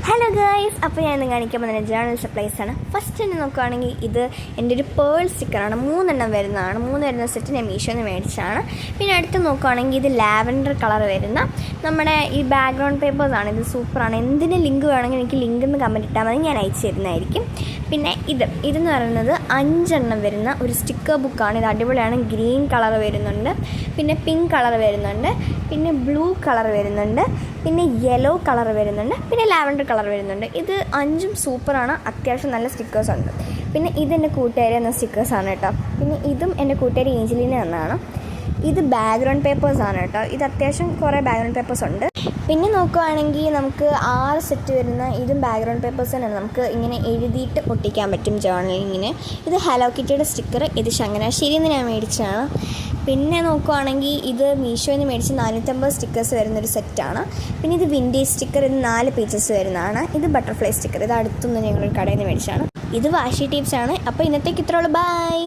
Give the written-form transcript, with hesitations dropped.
Hello guys, അപ്പോൾ ഞാൻ ഇന്ന് കാണിക്കാൻ പോകുന്ന ജേർണൽ സപ്ലൈസ് ആണ്. ഫസ്റ്റ് തന്നെ നോക്കുകയാണെങ്കിൽ ഇത് എൻ്റെ ഒരു പേൾ സ്റ്റിക്കറാണ്. 3 വരുന്നതാണ്. 3 വരുന്ന സെറ്റ് ഞാൻ മീഷോന്ന് മേടിച്ചാണ്. പിന്നെ അടുത്ത് നോക്കുകയാണെങ്കിൽ ഇത് ലാവൻഡർ കളർ വരുന്ന നമ്മുടെ ഈ ബാക്ക്ഗ്രൗണ്ട് പേപ്പേഴ്സാണ്. ഇത് സൂപ്പറാണ്. എന്തിന് ലിങ്ക് വേണമെങ്കിൽ എനിക്ക് ലിങ്ക് എന്ന് കമൻറ്റ് ഇട്ടാൽ മതി, ഞാൻ അയച്ചു തരുന്നതായിരിക്കും. പിന്നെ ഇതെന്ന് പറയുന്നത് 5 വരുന്ന ഒരു സ്റ്റിക്കർ ബുക്കാണ്. ഇത് അടിപൊളിയാണ്. ഗ്രീൻ കളർ വരുന്നുണ്ട്, പിന്നെ പിങ്ക് കളർ വരുന്നുണ്ട്, പിന്നെ ബ്ലൂ കളർ വരുന്നുണ്ട്, പിന്നെ യെല്ലോ കളർ വരുന്നുണ്ട്, പിന്നെ ലാവൻഡർ കളർ വരുന്നുണ്ട്. ഇത് 5 സൂപ്പറാണ്. അത്യാവശ്യം നല്ല സ്റ്റിക്കേഴ്സ് ഉണ്ട്. പിന്നെ ഇതെൻ്റെ കൂട്ടുകാരി എന്ന സ്റ്റിക്കേഴ്സാണ് കേട്ടോ. പിന്നെ ഇതും എൻ്റെ കൂട്ടുകാരി ഏഞ്ചലിന് തന്നെയാണ്. ഇത് ബാക്ക്ഗ്രൗണ്ട് പേപ്പേഴ്സാണ് കേട്ടോ. ഇത് അത്യാവശ്യം കുറേ ബാക്ക്ഗ്രൗണ്ട് പേപ്പേഴ്സ് ഉണ്ട്. പിന്നെ നോക്കുകയാണെങ്കിൽ നമുക്ക് 6 സെറ്റ് വരുന്ന ഇതും ബാക്ക്ഗ്രൗണ്ട് പേപ്പേഴ്സ് തന്നെയാണ്. നമുക്ക് ഇങ്ങനെ എഴുതിയിട്ട് ഒട്ടിക്കാൻ പറ്റും ജേർണലിങ്ങിന്. ഇത് ഹലോ കിറ്റിയുടെ സ്റ്റിക്കർ. ഇത് ചങ്ങനാശ്ശേരിയിൽ നിന്ന് ഞാൻ മേടിച്ചതാണ്. പിന്നെ നോക്കുകയാണെങ്കിൽ ഇത് മീഷോയിൽ നിന്ന് മേടിച്ച് 450 സ്റ്റിക്കേഴ്സ് വരുന്നൊരു സെറ്റാണ്. പിന്നെ ഇത് വിൻറ്റേജ് സ്റ്റിക്കർ. ഇത് 4 പേജസ് വരുന്നതാണ്. ഇത് ബട്ടർഫ്ലൈ സ്റ്റിക്കർ. ഇത് അടുത്തൊന്നും ഞങ്ങളൊരു കടയിൽ നിന്ന് മേടിച്ചാണ്. ഇത് വാഷി ടിപ്സാണ്. അപ്പോൾ ഇന്നത്തേക്ക് ഇത്രയുള്ളൂ. ബൈ.